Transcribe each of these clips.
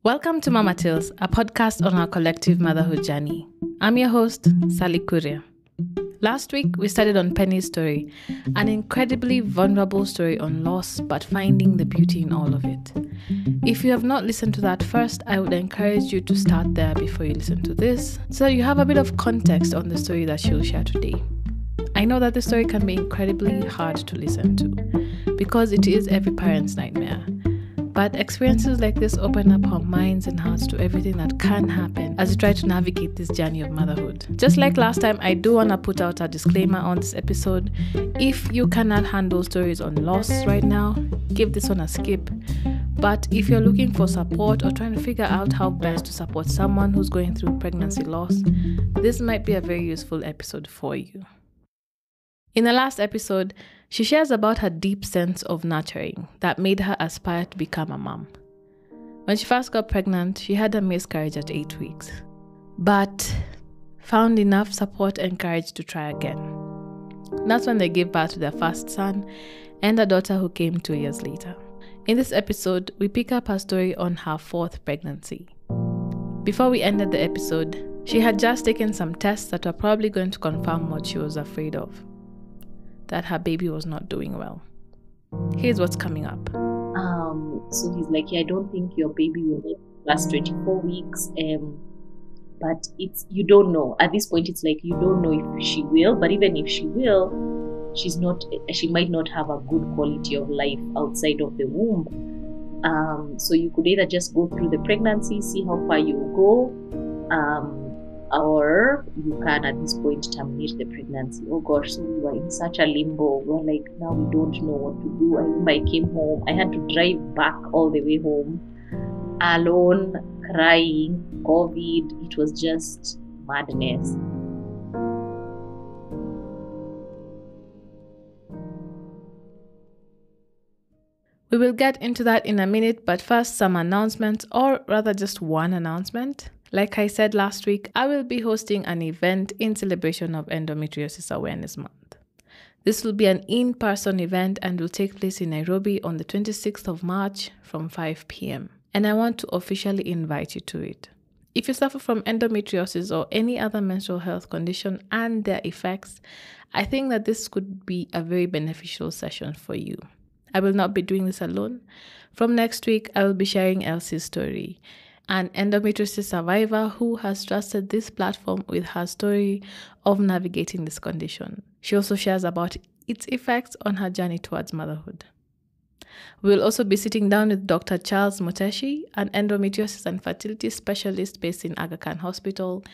Welcome to Mama Tales, a podcast on our collective motherhood journey. I'm your host, Sally Kuria. Last week, we started on Penny's story, an incredibly vulnerable story on loss, but finding the beauty in all of it. If you have not listened to that first, I would encourage you to start there before you listen to this, so you have a bit of context on the story that she'll share today. I know that the story can be incredibly hard to listen to, because it is every parent's nightmare. But experiences like this open up our minds and hearts to everything that can happen as we try to navigate this journey of motherhood. Just like last time, I do want to put out a disclaimer on this episode. If you cannot handle stories on loss right now, give this one a skip. But if you're looking for support or trying to figure out how best to support someone who's going through pregnancy loss, this might be a very useful episode for you. In the last episode, she shares about her deep sense of nurturing that made her aspire to become a mom. When she first got pregnant, she had a miscarriage at 8 weeks, but found enough support and courage to try again. That's when they gave birth to their first son and a daughter who came 2 years later. In this episode, we pick up her story on her fourth pregnancy. Before we ended the episode, she had just taken some tests that were probably going to confirm what she was afraid of, that her baby was not doing well. Here's what's coming up. So he's like, I don't think your baby will make it past 24 weeks. But you don't know. At this point, it's like you don't know if she will. But even if she will, she might not have a good quality of life outside of the womb. So you could either just go through the pregnancy, see how far you go, or you can at this point terminate the pregnancy. Oh gosh, so we were in such a limbo. We were like, now we don't know what to do. I remember I came home. I had to drive back all the way home alone, crying, COVID. It was just madness. We will get into that in a minute, but first some announcements, or rather just one announcement. Like I said last week, I will be hosting an event in celebration of Endometriosis Awareness Month. This will be an in-person event and will take place in Nairobi on the 26th of March from 5 p.m. And I want to officially invite you to it. If you suffer from endometriosis or any other menstrual health condition and their effects, I think that this could be a very beneficial session for you. I will not be doing this alone. From next week, I will be sharing Elsie's story, an endometriosis survivor who has trusted this platform with her story of navigating this condition. She also shares about its effects on her journey towards motherhood. We will also be sitting down with Dr. Charles Muteshi, an endometriosis and fertility specialist based in Aga Khan Hospital,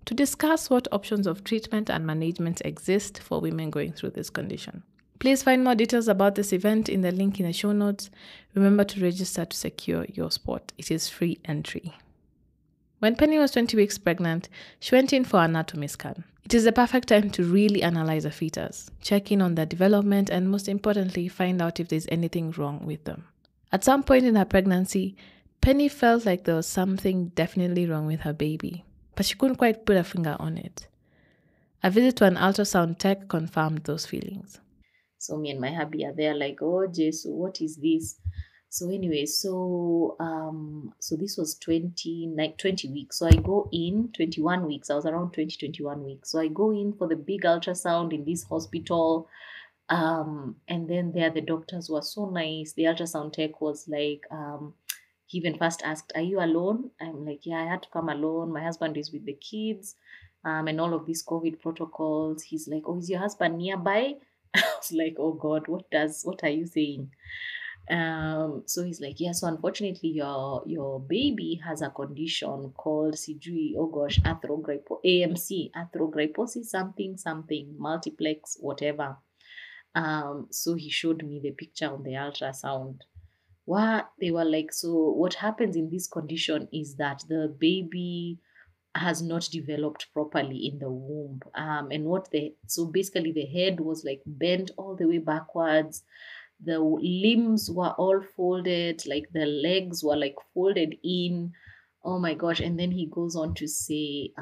to discuss what options of treatment and management exist for women going through this condition. Please find more details about this event in the link in the show notes. Remember to register to secure your spot. It is free entry. When Penny was 20 weeks pregnant, she went in for an anatomy scan. It is the perfect time to really analyze a fetus, check in on their development, and most importantly, find out if there's anything wrong with them. At some point in her pregnancy, Penny felt like there was something definitely wrong with her baby, but she couldn't quite put a finger on it. A visit to an ultrasound tech confirmed those feelings. So me and my hubby are there like, oh, Jesus, what is this? So anyway, so this was 20 weeks. So I go in 21 weeks. I was around 21 weeks. So I go in for the big ultrasound in this hospital. And then there the doctors were so nice. The ultrasound tech was like, he even first asked, are you alone? I'm like, yeah, I had to come alone. My husband is with the kids, and all of these COVID protocols. He's like, oh, is your husband nearby? I was like, oh God, what are you saying? So he's like, yeah, so unfortunately your baby has a condition called arthrogryposis, something, multiplex, whatever. So he showed me the picture on the ultrasound. They were like, so what happens in this condition is that the baby has not developed properly in the womb. So basically the head was like bent all the way backwards. The limbs were all folded, like the legs were like folded in. Oh my gosh. And then he goes on to say,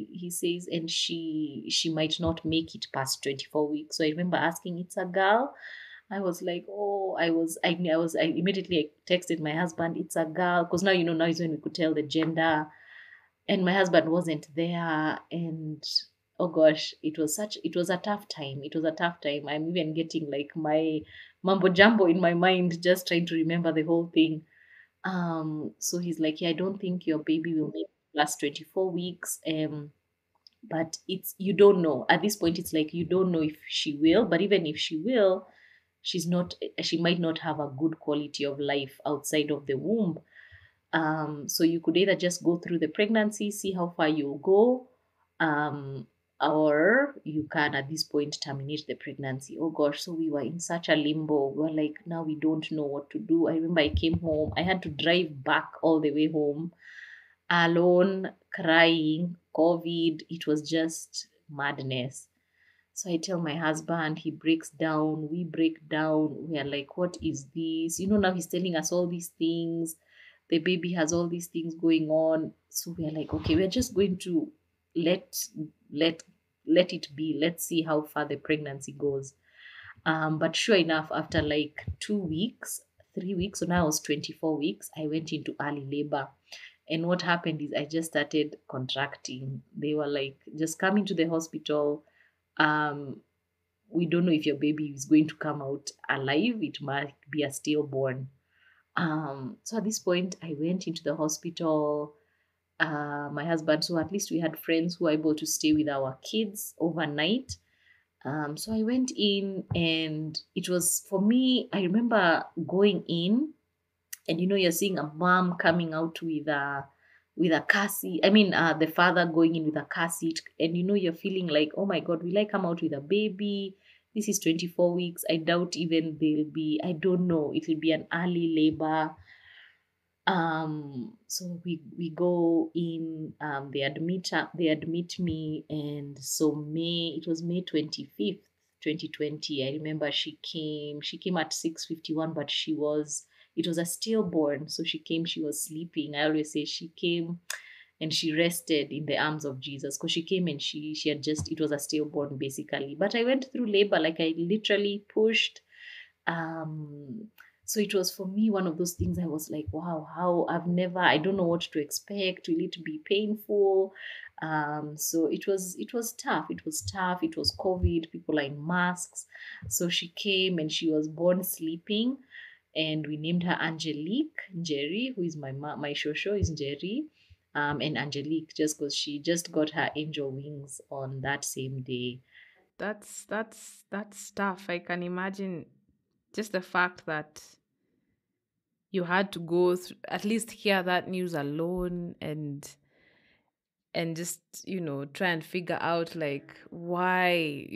he says, and she might not make it past 24 weeks. So I remember asking, it's a girl? I was like, oh, I immediately texted my husband, it's a girl, because now is when we could tell the gender, and my husband wasn't there, and oh gosh, it was a tough time. It was a tough time. I'm even getting like my mumbo jumbo in my mind, just trying to remember the whole thing. So he's like, yeah, I don't think your baby will make last 24 weeks. But it's you don't know at this point. It's like you don't know if she will, but even if she will, she might not have a good quality of life outside of the womb. So you could either just go through the pregnancy, see how far you go, um, or you can at this point terminate the pregnancy. Oh gosh, so we were in such a limbo. We were like, now we don't know what to do. I remember I came home, I had to drive back all the way home alone, crying, COVID. It was just madness. So I tell my husband, he breaks down, we break down. We are like, what is this? Now he's telling us all these things. The baby has all these things going on. So we are like, okay, we're just going to let let let it be. Let's see how far the pregnancy goes. But sure enough, after like 2 weeks, 3 weeks, so now I was 24 weeks, I went into early labor. And what happened is I just started contracting. They were like, just come into the hospital. Um, we don't know if your baby is going to come out alive. It might be a stillborn. So at this point, I went into the hospital. My husband, so at least we had friends who were able to stay with our kids overnight. So I went in, and it was for me. I remember going in, and you're seeing a mom coming out with a car seat. I mean, the father going in with a car seat, and you're feeling like, oh my God, will I come out with a baby? This is 24 weeks. I doubt even they'll be. I don't know. It'll be an early labor. So we go in. They admit me, and so it was May 25th, 2020. I remember she came at 6:51, but it was a stillborn, so she was sleeping. I always say she came and she rested in the arms of Jesus, because she came and she had just, it was a stillborn basically. But I went through labor, like I literally pushed. um so it was for me one of those things. I was like, wow, how I don't know what to expect. Will it be painful? So it was tough. It was COVID, people are in masks. So she came and she was born sleeping, and we named her Angelique. Jerry, who is my shosho, is Jerry. And Angelique, just because she just got her angel wings on that same day. That's tough. I can imagine just the fact that you had to go through, at least hear that news alone, and just try and figure out like why.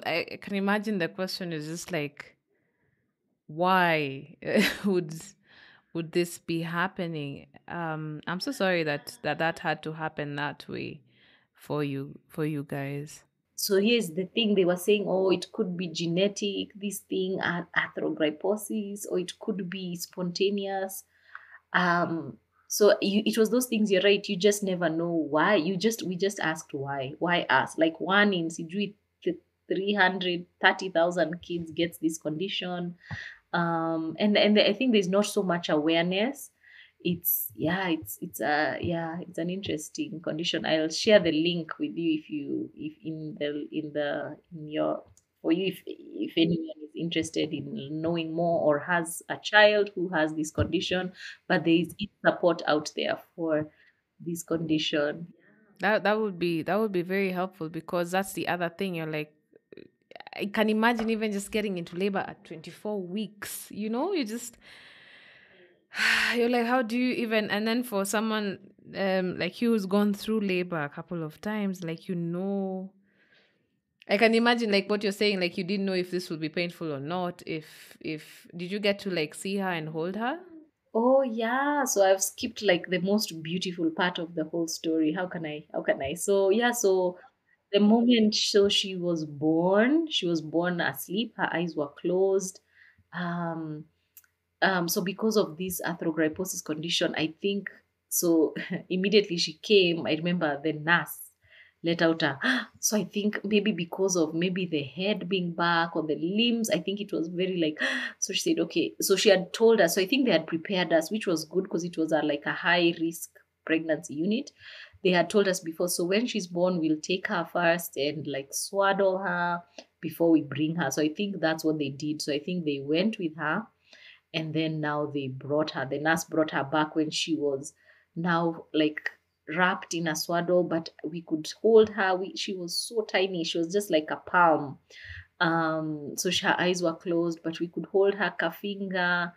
I can imagine the question is just like, why would would this be happening? I'm so sorry that had to happen that way for you guys. So here's the thing, they were saying, oh, it could be genetic, this thing, arthrogryposis, or it could be spontaneous. So it was those things. You're right. You just never know why. We just asked why. Why us? Like one in Sijui, 330,000 kids gets this condition. And I think there's not so much awareness. It's an interesting condition. I'll share the link with you, if in your for you, if anyone is interested in knowing more or has a child who has this condition. But there is support out there for this condition. That would be very helpful, because that's the other thing. You're like, I can imagine even just getting into labor at 24 weeks. You just you're like, how do you even? And then for someone like you who's gone through labor a couple of times, like I can imagine like what you're saying, like you didn't know if this would be painful or not. If did you get to like see her and hold her? Oh yeah, so I've skipped like the most beautiful part of the whole story. How can I? So yeah, so the moment, so she was born asleep, her eyes were closed. Um so because of this arthrogryposis condition, I think, so immediately she came, I remember the nurse, let out a so I think maybe because of maybe the head being back or the limbs, I think it was very like so she said okay, so she had told us, so I think they had prepared us, which was good because it was a like a high risk pregnancy unit. They had told us before, so when she's born we'll take her first and like swaddle her before we bring her. So I think that's what they did. So I think they went with her, and then now they brought her, the nurse brought her back when she was now like wrapped in a swaddle, but we could hold her. She was so tiny, she was just like a palm. So her eyes were closed, but we could hold her finger.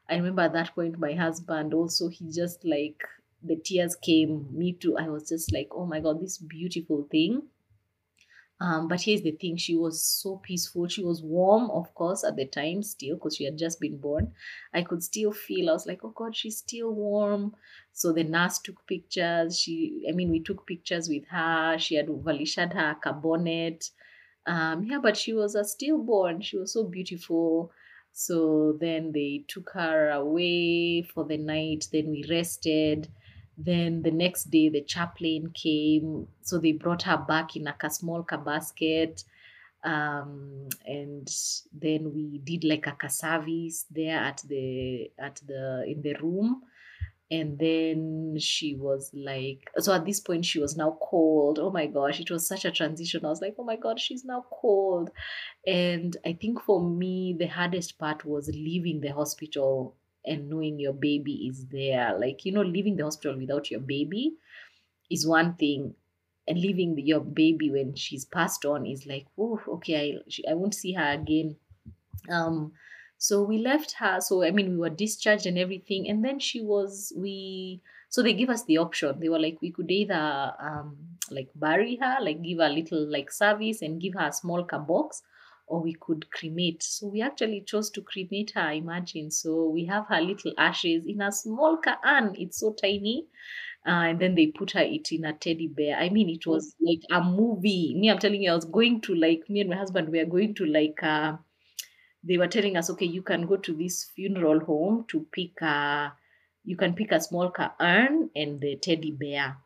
I remember at that point my husband also, he just like the tears came, me too. I was just like, oh my god, this beautiful thing. But here's the thing, she was so peaceful. She was warm, of course, at the time still, because she had just been born. I could still feel, I was like, oh God, she's still warm. So the nurse took pictures. We took pictures with her. She had Valisha had her bonnet. Yeah, but she was a stillborn. She was so beautiful. So then they took her away for the night. Then we rested. Then the next day, the chaplain came. So they brought her back in like a small basket. And then we did like a service there at the in the room. And then she was like, so at this point she was now cold. Oh my gosh, it was such a transition. I was like, oh my god, she's now cold. And I think for me the hardest part was leaving the hospital and knowing your baby is there. Like, leaving the hospital without your baby is one thing, and leaving your baby when she's passed on is like, oh, okay, I won't see her again. So we left her. So we were discharged and everything, and then so they give us the option. They were like, we could either like bury her, like give her a little like service and give her a small box, or we could cremate. So we actually chose to cremate her. Imagine. So we have her little ashes in a small urn. It's so tiny. And then they put her it in a teddy bear. It was like a movie. I'm telling you, I was going to like, me and my husband, we are going to like they were telling us, okay, you can go to this funeral home to pick you can pick a small urn and the teddy bear.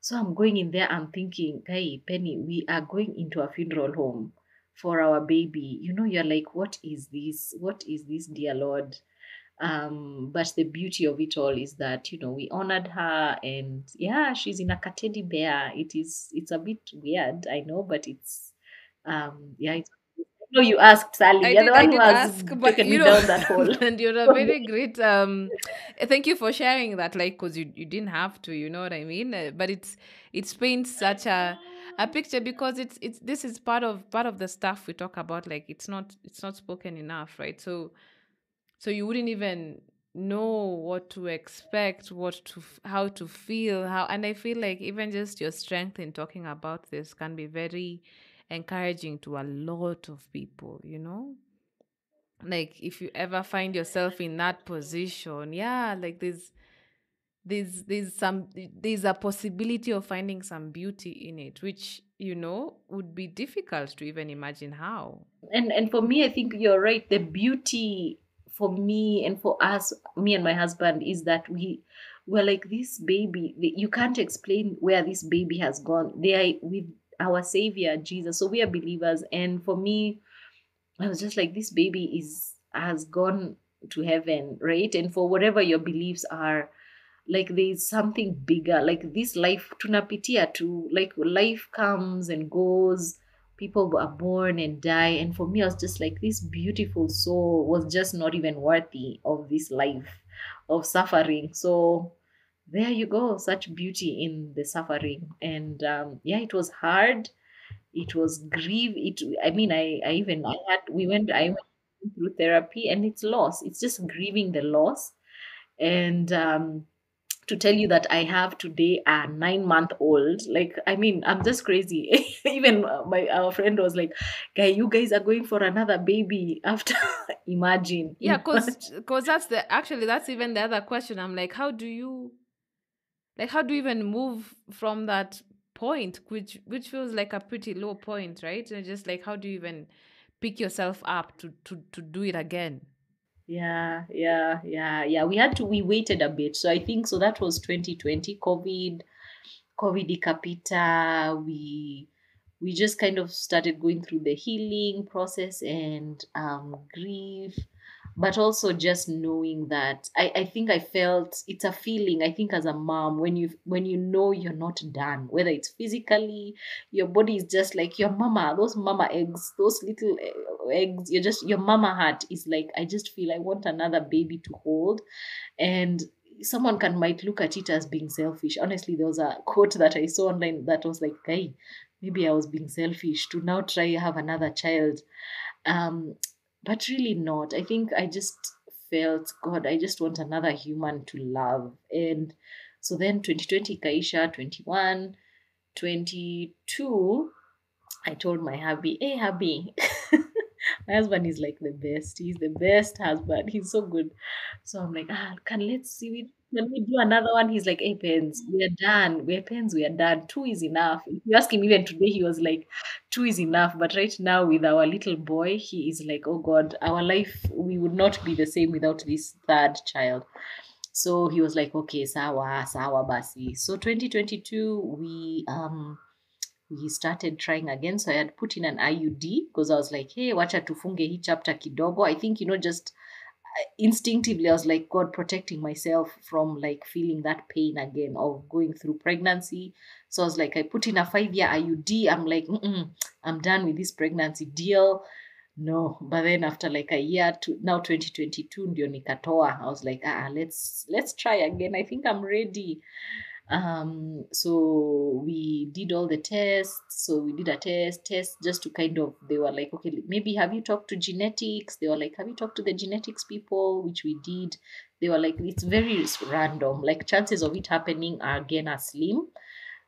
So I'm going in there, I'm thinking, hey, Penny, we are going into a funeral home for our baby. You're like, what is this? What is this, dear Lord? But the beauty of it all is that, we honored her, and yeah, she's in a teddy bear. It's a bit weird, I know, but yeah, no, you asked Sally. You're the I one who did has ask, but taken me down that hole. and you're a very great. Thank you for sharing that, like, because you didn't have to, you know what I mean. But it's paints such a picture, because it's this is part of the stuff we talk about. Like, it's not spoken enough, right? So you wouldn't even know what to expect, how to feel, and I feel like even just your strength in talking about this can be very encouraging to a lot of people, like if you ever find yourself in that position, yeah, like there's a possibility of finding some beauty in it, which would be difficult to even imagine how. And for me, I think you're right. The beauty for me and for us, me and my husband, is that we're like, this baby. You can't explain where this baby has gone. They are with our Savior Jesus, so we are believers. And for me, I was just like, this baby has gone to heaven, right? And for whatever your beliefs are, like there's something bigger. Like this life tunapitia too. Like life comes and goes. People are born and die. And for me, I was just like, this beautiful soul was just not even worthy of this life of suffering. So there you go, such beauty in the suffering. And yeah, it was hard, it was grief. I went through therapy, and it's loss, it's just grieving the loss. And to tell you that I have today a 9-month old, like, I'm just crazy. Even our friend was like, guy, you guys are going for another baby after. Imagine. Yeah, because that's even the other question. I'm like, how do you even move from that point, which feels like a pretty low point, right? And just like, how do you even pick yourself up to do it again? Yeah. We waited a bit. So I think so that was 2020 COVID. COVID ikapita, we just kind of started going through the healing process and grief, but also just knowing that I think I felt it's a feeling. I think as a mom, when you know you're not done, whether it's physically, your body is just like your mama, those mama eggs, those little eggs, you're just, your mama heart is like, I just feel I want another baby to hold. And someone can might look at it as being selfish. Honestly, there was a quote that I saw online that was like, hey, maybe I was being selfish to now try have another child. um but really not. I think I just felt, God, I just want another human to love. And so then 2020 kaisha, 21, 22, I told my hubby, hey hubby, my husband is like the best. He's the best husband. He's so good. So I'm like, let's see, can we do another one? He's like, hey, Pens, we are done. We're Pens, we are done. Two is enough. If you ask him even today, he was like, two is enough. But right now, with our little boy, he is like, oh God, our life, we would not be the same without this third child. So he was like, okay, sawa, sawa basi. So 2022, we started trying again. So I had put in an IUD because I was like, hey, wacha tufunge hii chapter kidogo. I think, just instinctively I was like, God, protecting myself from like feeling that pain again of going through pregnancy. So I was like, I put in a 5-year IUD. I'm like, I'm done with this pregnancy deal. No, but then after like a year to now 2022 ndio nikatoa. I was like, let's try again. I think I'm ready. So we did all the tests. So we did a test just to kind of, they were like, okay, maybe have you talked to genetics? They were like, have you talked to the genetics people? Which we did. They were like, it's very random, like chances of it happening are again are slim.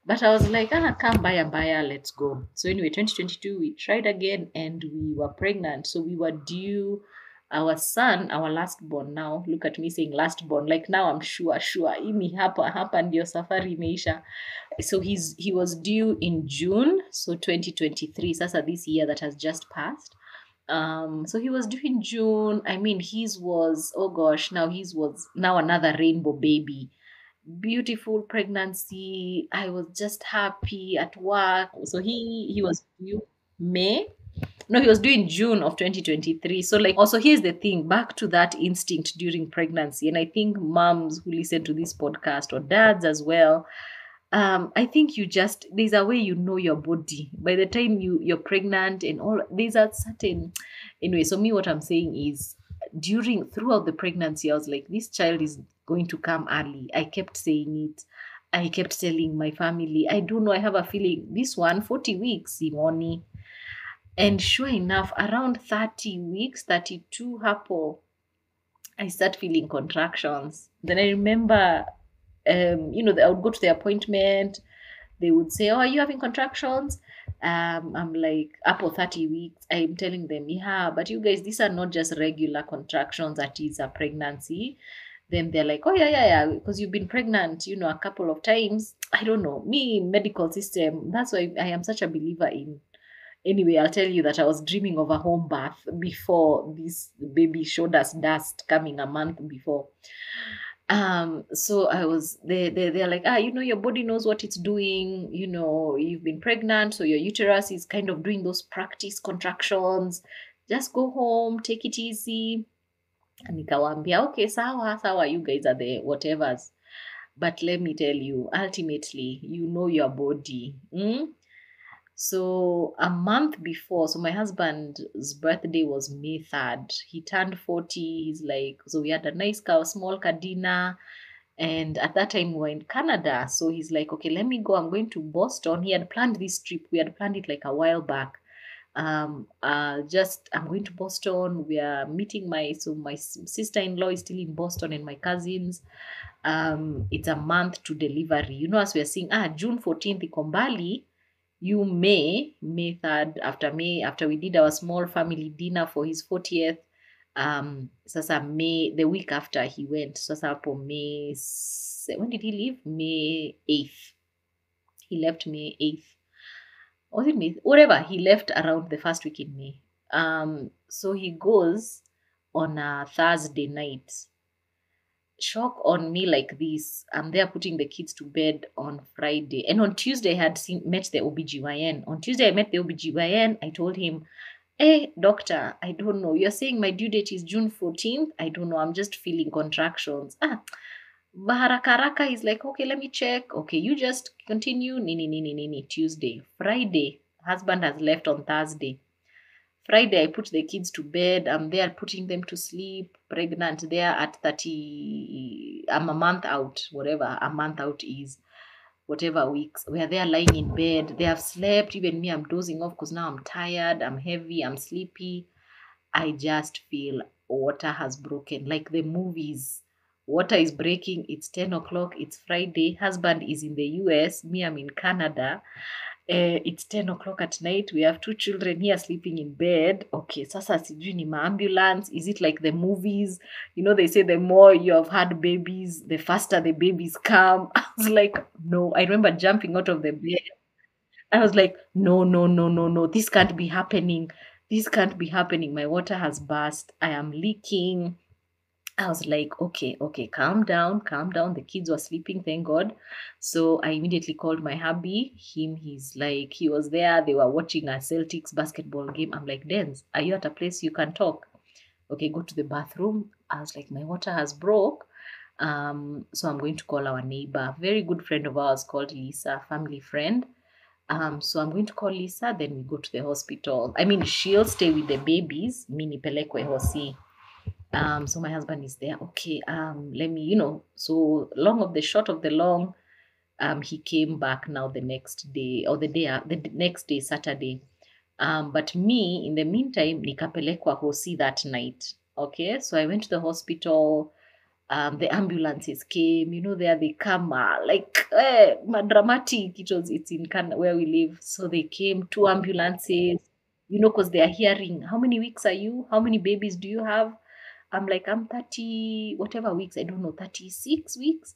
But I was like, come buyer, let's go. So anyway, 2022 we tried again and we were pregnant. So we were due our son, our last born. Now look at me saying last born, like now I'm sure ini hapa ndio safari imeisha. So he was due in June, so 2023, sasa this year that has just passed. So he was due in June. I mean, his was, oh gosh, now his was now another rainbow baby. Beautiful pregnancy. I was just happy at work. So he was due May. No, he was due in June of 2023. So like, also here's the thing, back to that instinct during pregnancy. And I think moms who listen to this podcast, or dads as well, I think you just, there's a way you know your body by the time you're pregnant and all. There's a certain, anyway. So me, what I'm saying is, throughout the pregnancy, I was like, this child is going to come early. I kept saying it. I kept telling my family, I don't know, I have a feeling this one 40 weeks, Simoni. And sure enough, around 30 weeks, 32 hapo, I start feeling contractions. Then I remember, I would go to the appointment. They would say, oh, are you having contractions? I'm like, up for 30 weeks. I'm telling them, yeah, but you guys, these are not just regular contractions, that is a pregnancy. Then they're like, oh, yeah, because you've been pregnant, a couple of times. I don't know. Me, medical system, that's why I am such a believer in. Anyway, I'll tell you that I was dreaming of a home birth before this baby showed us dust coming a month before. So I was they're like, your body knows what it's doing. You've been pregnant, so your uterus is kind of doing those practice contractions. Just go home, take it easy. And nikawambia, okay, sawa, you guys are the whatevers. But let me tell you, ultimately, you know your body. So a month before, so my husband's birthday was May 3rd. He turned 40. He's like, so we had a nice small car dinner. And at that time we were in Canada. So he's like, okay, let me go. I'm going to Boston. He had planned this trip. We had planned it like a while back. I'm going to Boston. We are meeting my sister-in-law is still in Boston, and my cousins. It's a month to delivery. As we are seeing, June 14th, Ikombali. You May 3rd, after we did our small family dinner for his 40th. Sasa May, the week after he went, sasa hapo May, when did he leave? May 8th. He left May 8th. Was it May? Whatever, he left around the first week in May. So he goes on a Thursday night. shock on me like this. I'm there putting the kids to bed on Friday. And on Tuesday, I had met the OBGYN. On Tuesday, I met the OBGYN. I told him, hey, doctor, I don't know. You're saying my due date is June 14th. I don't know. I'm just feeling contractions. Haraka haraka. He's like, okay, let me check. Okay, you just continue. Nini. Tuesday. Friday. Husband has left on Thursday. Friday, I put the kids to bed. I'm there putting them to sleep. Pregnant there at 30. I'm a month out, whatever a month out is, whatever weeks. We are there lying in bed. They have slept. Even me, I'm dozing off because now I'm tired. I'm heavy. I'm sleepy. I just feel water has broken. Like the movies. Water is breaking. It's 10 o'clock. It's Friday. Husband is in the US. Me, I'm in Canada. It's 10 o'clock at night. We have two children here sleeping in bed. Okay, sasa sijui ni ambulance. Is it like the movies? You know, they say the more you have had babies, the faster the babies come. I was like, no. I remember jumping out of the bed. I was like, no. This can't be happening. This can't be happening. My water has burst. I am leaking. I was like, okay, calm down. The kids were sleeping, thank God. So I immediately called my hubby. He's like, he was there. They were watching a Celtics basketball game. I'm like, Denz, are you at a place you can talk? Okay, go to the bathroom. I was like, my water has broke. So I'm going to call our neighbor, very good friend of ours called Lisa, family friend. So I'm going to call Lisa, then we go to the hospital. I mean, she'll stay with the babies, mini pelekwe hosi. So my husband is there. Okay, let me, so long of the short of the long, he came back now the next day or the next day, Saturday. But me, in the meantime, nikapelekwa hosi that night. Okay, so I went to the hospital. The ambulances came, there they come, dramatic. It's in Canada where we live. So they came, two ambulances, because they are hearing, how many weeks are you? How many babies do you have? I'm like, I'm 30, whatever weeks, I don't know, 36 weeks,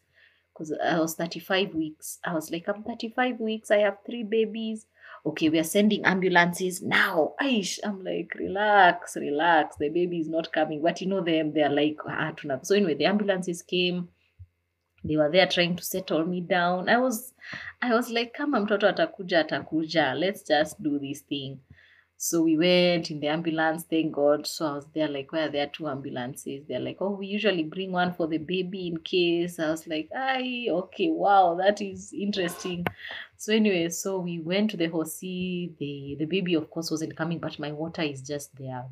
because I was 35 weeks. I was like, I'm 35 weeks, I have 3 babies. Okay, we are sending ambulances now. Aish, I'm like, relax, the baby is not coming. But them, they're like, so anyway, the ambulances came. They were there trying to settle me down. I was like, kama mtoto atakuja, let's just do this thing. So we went in the ambulance, thank God. So I was there like, where there are 2 ambulances. They're like, oh, we usually bring one for the baby in case. I was like, okay, wow, that is interesting. So anyway, so we went to the hosi. The baby, of course, wasn't coming, but my water is just there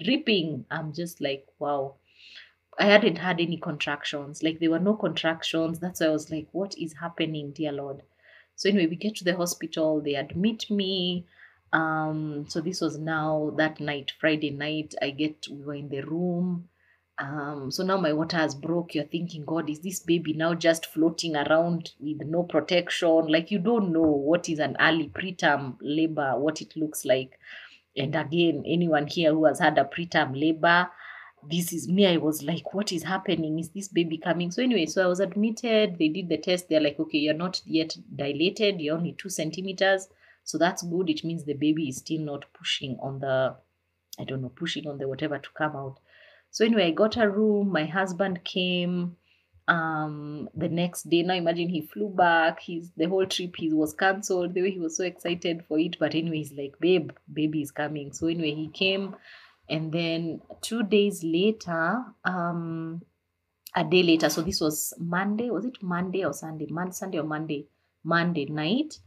dripping. I'm just like, wow. I hadn't had any contractions. Like there were no contractions. That's why I was like, what is happening, dear Lord? So anyway, we get to the hospital. They admit me. So this was now that night, Friday night. We were in the room. So now my water has broke. You're thinking, God, is this baby now just floating around with no protection? Like you don't know what is an early preterm labor, what it looks like. And again, anyone here who has had a preterm labor, this is me. I was like, what is happening? Is this baby coming? So anyway, so I was admitted. They did the test. They're like, okay, you're not yet dilated. You're only 2 centimeters. So that's good. It means the baby is still not pushing on the whatever to come out. So anyway, I got a room. My husband came the next day. Now imagine he flew back. The whole trip he was cancelled. The way he was so excited for it. But anyway, he's like, baby is coming. So anyway, he came. And then 2 days later, a day later, so this was Monday. Was it Monday or Sunday? Sunday or Monday? Monday night.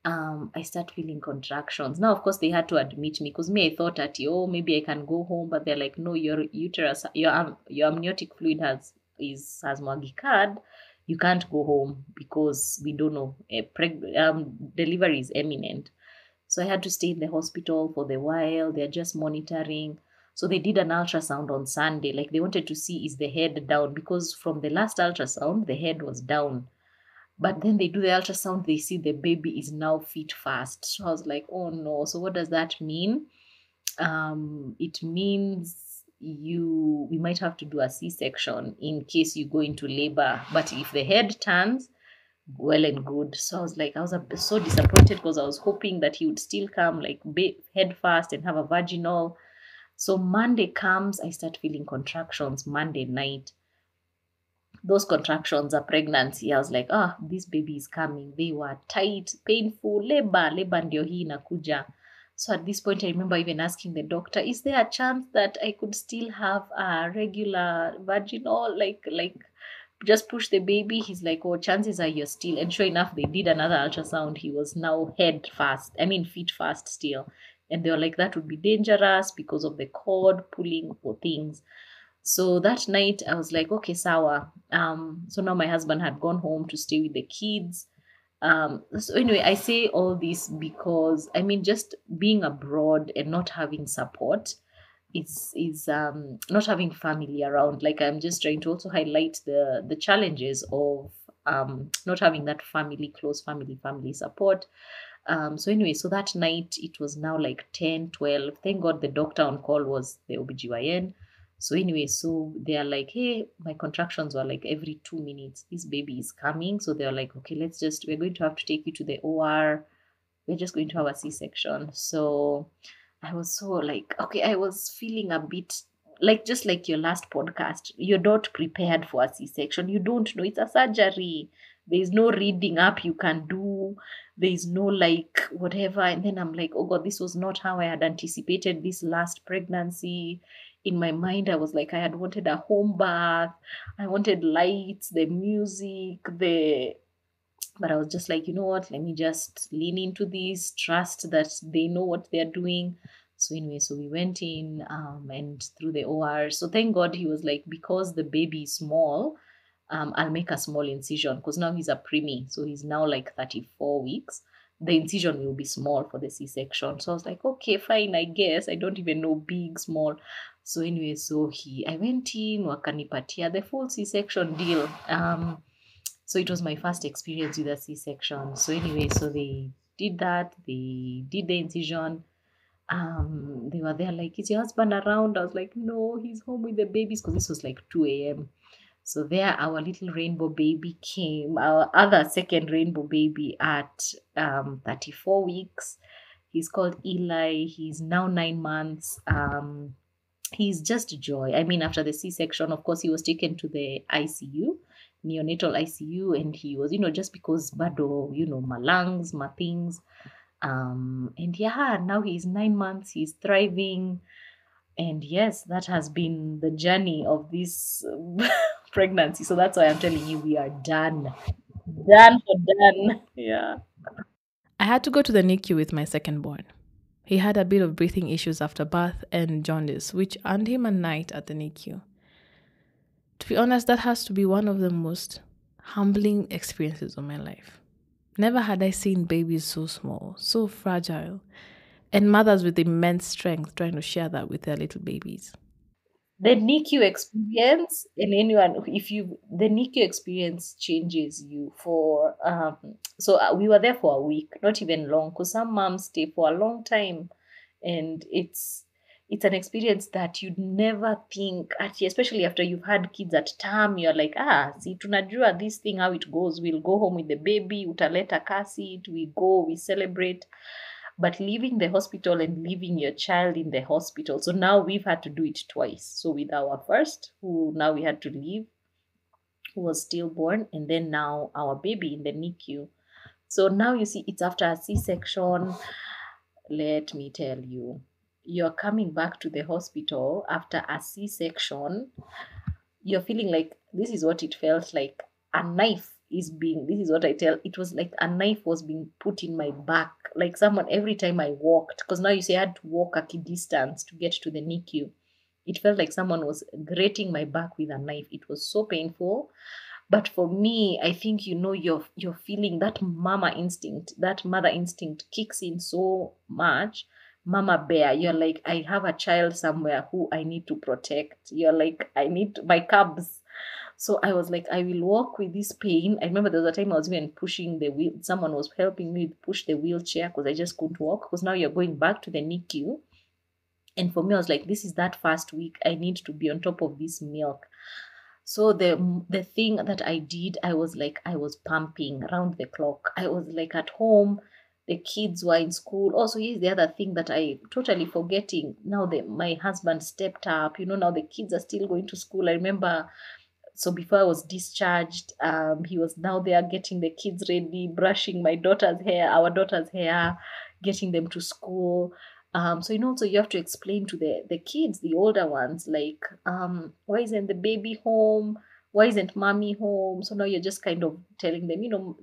I start feeling contractions. Now, of course, they had to admit me because I thought that, maybe I can go home. But they're like, no, your uterus, your amniotic fluid has mwagikad. You can't go home because we don't know. Delivery is imminent. So I had to stay in the hospital for the while. They're just monitoring. So they did an ultrasound on Sunday. Like they wanted to see, is the head down? Because from the last ultrasound, the head was down. But then they do the ultrasound, they see the baby is now feet fast. So I was like, oh no. So what does that mean? It means we might have to do a C-section in case you go into labor. But if the head turns, well and good. So I was so disappointed because I was hoping that he would still come like head first and have a vaginal. So Monday comes, I start feeling contractions Monday night. those contractions are pregnancy. I was like, this baby is coming. They were tight, painful, labor ndio hii inakuja. So at this point, I remember even asking the doctor, is there a chance that I could still have a regular vaginal, like just push the baby? He's like, oh, chances are you're still. And sure enough, they did another ultrasound. He was now feet first still. And they were like, that would be dangerous because of the cord pulling or things. So that night I was like, okay, sawa. So now my husband had gone home to stay with the kids. So anyway, I say all this because I mean, just being abroad and not having support is not having family around. Like, I'm just trying to also highlight the challenges of not having that close family support. So anyway, so that night it was now like 10, 12. Thank God the doctor on call was the OBGYN. So anyway, so they are like, hey, my contractions were like every 2 minutes. This baby is coming. So they're like, okay, we're going to have to take you to the OR. We're just going to have a C-section. So I was so like, okay, I was feeling a bit like, just like your last podcast, you're not prepared for a C-section. You don't know. It's a surgery. There's no reading up you can do. There's no like whatever. And then I'm like, oh God, this was not how I had anticipated this last pregnancy. In my mind, I was like, I had wanted a home birth. I wanted lights, the music, but I was just like, you know what, let me just lean into this, trust that they know what they're doing. So anyway, so we went in and through the OR. So thank God he was like, because the baby is small, I'll make a small incision, because now he's a preemie. So he's now like 34 weeks. The incision will be small for the C-section. So I was like, okay, fine, I guess. I don't even know big, small. So anyway, so I went in, wakanipatia the full C-section deal. So it was my first experience with a C-section. So anyway, so they did that. They did the incision. They were there like, is your husband around? I was like, no, he's home with the babies, because this was like 2 a.m. So there, our little rainbow baby came, our other second rainbow baby at 34 weeks. He's called Eli. He's now 9 months. He's just joy. I mean, after the C-section, of course, he was taken to the ICU, neonatal ICU, and he was, just because bado, my lungs, my things. And yeah, now he's 9 months. He's thriving. And yes, that has been the journey of this pregnancy. So that's why I'm telling you, we are done. Done for done. Yeah. I had to go to the NICU with my second born. He had a bit of breathing issues after birth and jaundice, which earned him a night at the NICU. To be honest, that has to be one of the most humbling experiences of my life. Never had I seen babies so small, so fragile, and mothers with immense strength trying to share that with their little babies. The NICU experience, and anyone, the NICU experience changes you for, we were there for a week, not even long, because some moms stay for a long time, and it's an experience that you'd never think, actually, especially after you've had kids at term. You're like, see, tunajua this thing, how it goes. We'll go home with the baby, utaleta kasi, we go, we celebrate. But leaving the hospital and leaving your child in the hospital. So now we've had to do it twice. So with our first, who now we had to leave, who was stillborn, and then now our baby in the NICU. So now you see, it's after a C-section. Let me tell you, you're coming back to the hospital after a C-section. You're feeling like this is what it felt like. A knife this is what I tell, it was like a knife was being put in my back, like someone, every time I walked, because now you see I had to walk a distance to get to the NICU. It felt like someone was grating my back with a knife. It was so painful. But for me, I think, you're feeling that mother instinct kicks in so much. Mama bear, you're like, I have a child somewhere who I need to protect. You're like, I need my cubs. So I was like, I will walk with this pain. I remember there was a time I was even pushing the wheel. Someone was helping me push the wheelchair because I just couldn't walk, because now you're going back to the NICU. And for me, I was like, this is that first week. I need to be on top of this milk. So the thing that I did, I was pumping around the clock. I was like at home. The kids were in school. Also, here's the other thing that I totally forgetting. Now my husband stepped up. Now the kids are still going to school. I remember So before I was discharged, he was now there getting the kids ready, brushing our daughter's hair, getting them to school. So so you have to explain to the kids, the older ones, like, why isn't the baby home? Why isn't mommy home? So now you're just kind of telling them,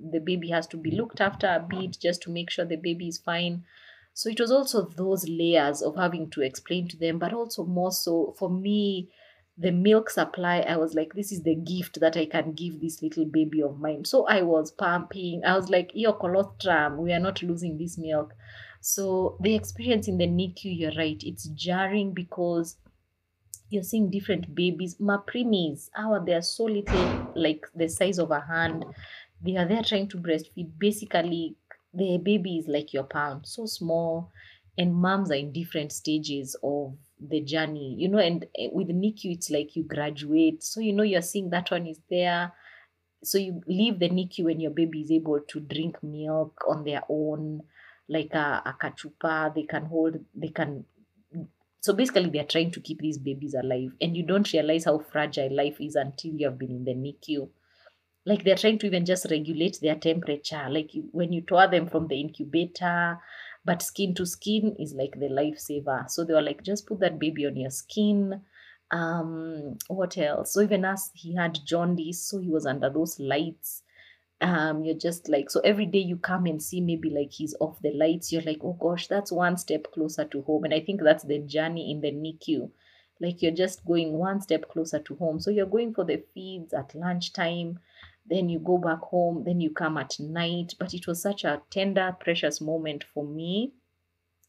the baby has to be looked after a bit just to make sure the baby is fine. So it was also those layers of having to explain to them, but also more so for me, the milk supply. I was like, this is the gift that I can give this little baby of mine. So I was pumping. I was like, yo, colostrum, we are not losing this milk. So the experience in the NICU, you're right, it's jarring because you're seeing different babies. Maprimis, they are so little, like the size of a hand. They are there trying to breastfeed. Basically, the baby is like your palm, so small, and moms are in different stages of the journey. And with NICU, it's like you graduate. So you're seeing that one is there. So you leave the NICU when your baby is able to drink milk on their own, like a kachupa. So basically, they're trying to keep these babies alive, and you don't realize how fragile life is until you have been in the NICU. Like they're trying to even just regulate their temperature. Like when you tour them from the incubator, but skin to skin is like the lifesaver. So they were like, just put that baby on your skin. What else? So even as he had jaundice, so he was under those lights. You're just like, so every day you come and see maybe like he's off the lights, you're like, oh gosh, that's one step closer to home. And I think that's the journey in the NICU. Like you're just going one step closer to home. So you're going for the feeds at lunchtime, then you go back home, then you come at night. But it was such a tender, precious moment for me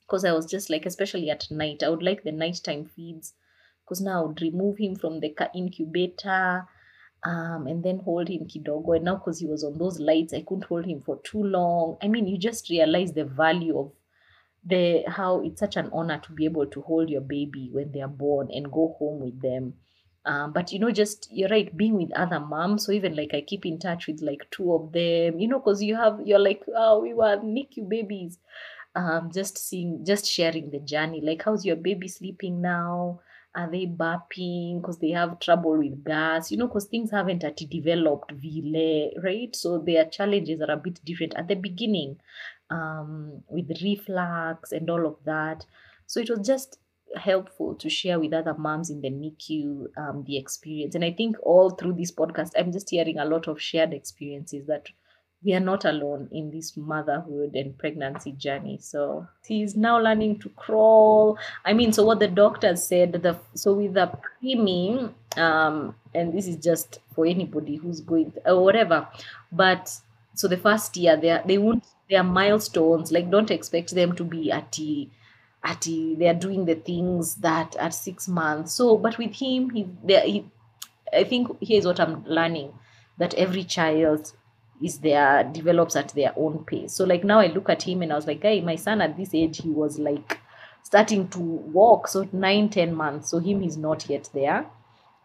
because I was just like, especially at night, I would like the nighttime feeds because now I would remove him from the incubator, and then hold him kidogo. And now, because he was on those lights, I couldn't hold him for too long. I mean, you just realize the value of how it's such an honor to be able to hold your baby when they are born and go home with them. But just you're right, being with other moms. So even like I keep in touch with like two of them, because you're like, oh, we were NICU babies. Just sharing the journey. Like, how's your baby sleeping now? Are they burping because they have trouble with gas? Because things haven't actually developed vile, right? So their challenges are a bit different at the beginning, with reflux and all of that. So it was just helpful to share with other moms in the NICU, the experience. And I think all through this podcast, I'm just hearing a lot of shared experiences that we are not alone in this motherhood and pregnancy journey. So he's now learning to crawl. I mean, so what the doctors said, so with the preemie, and this is just for anybody who's going or whatever, but so the first year they won't, their milestones, like don't expect them to be they are doing the things that at 6 months. So, but with him, I think here's what I'm learning, that every child develops at their own pace. So like now I look at him and I was like, hey, my son at this age, he was like starting to walk. So 9, 10 months. So him, he's not yet there.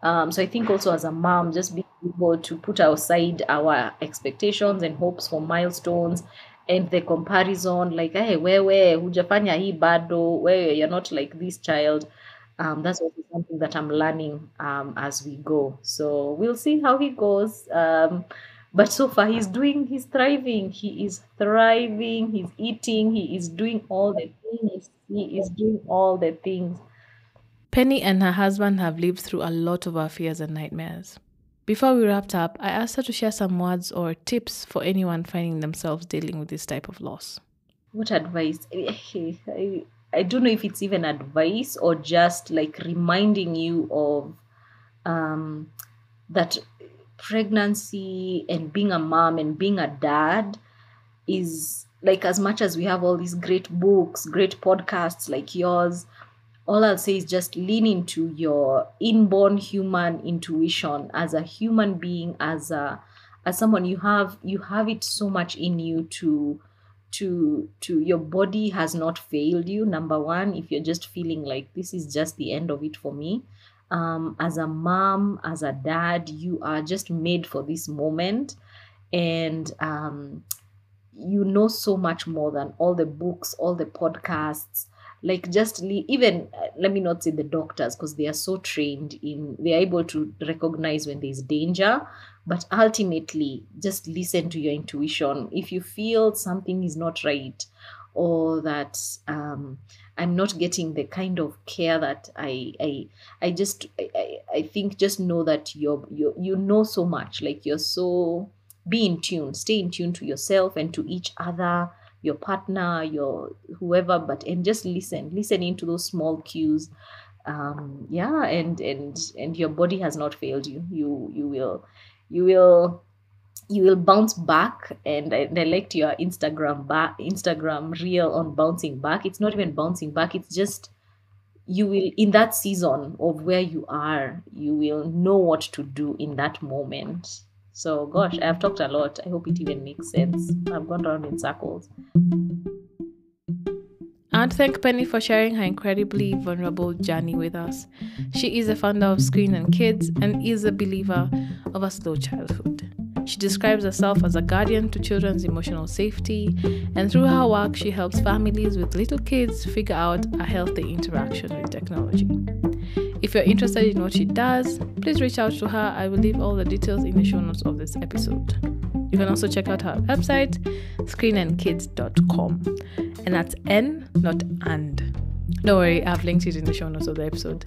So I think also as a mom, just being able to put aside our expectations and hopes for milestones and the comparison, like, hey, wewe hujafanya hii bado, wewe you're not like this child. That's also something that I'm learning as we go. So we'll see how he goes. But so far he's thriving. He is thriving. He's eating. He is doing all the things. He is doing all the things. Penny and her husband have lived through a lot of our fears and nightmares. Before we wrapped up, I asked her to share some words or tips for anyone finding themselves dealing with this type of loss. What advice? I don't know if it's even advice or just like reminding you of that pregnancy and being a mom and being a dad is like, as much as we have all these great books, great podcasts like yours, all I'll say is just lean into your inborn human intuition as a human being, as someone. You have it so much in you to your body has not failed you. Number one, if you're just feeling like this is just the end of it for me, as a mom, as a dad, you are just made for this moment. And you know so much more than all the books, all the podcasts. like just even let me not say the doctors, because they are so trained they're able to recognize when there's danger, but ultimately just listen to your intuition. If you feel something is not right, or that I'm not getting the kind of care that I think, just know that you know so much, like you're so, be in tune, stay in tune to yourself and to each other, your partner, your whoever, but and just listen into those small cues. Yeah, and your body has not failed you. You will you will bounce back. And I liked your Instagram reel on bouncing back. It's not even bouncing back, it's just, you will, in that season of where you are, you will know what to do in that moment. So gosh, I've talked a lot. I hope it even makes sense. I've gone around in circles. I want to thank Penny for sharing her incredibly vulnerable journey with us. She is a founder of Screen and Kids and is a believer of a slow childhood. She describes herself as a guardian to children's emotional safety, and through her work, she helps families with little kids figure out a healthy interaction with technology. If you're interested in what she does, please reach out to her. I will leave all the details in the show notes of this episode. You can also check out her website, screenandkids.com. And that's N, not and. Don't worry, I've linked it in the show notes of the episode.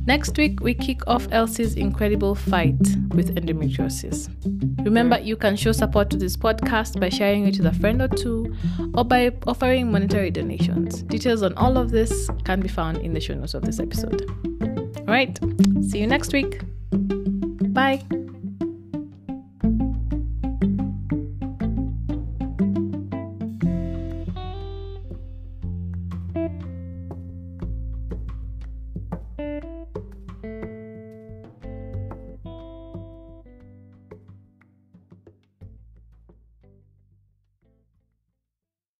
Next week, we kick off Elsie's incredible fight with endometriosis. Remember, you can show support to this podcast by sharing it with a friend or two, or by offering monetary donations. Details on all of this can be found in the show notes of this episode. All right, see you next week. Bye.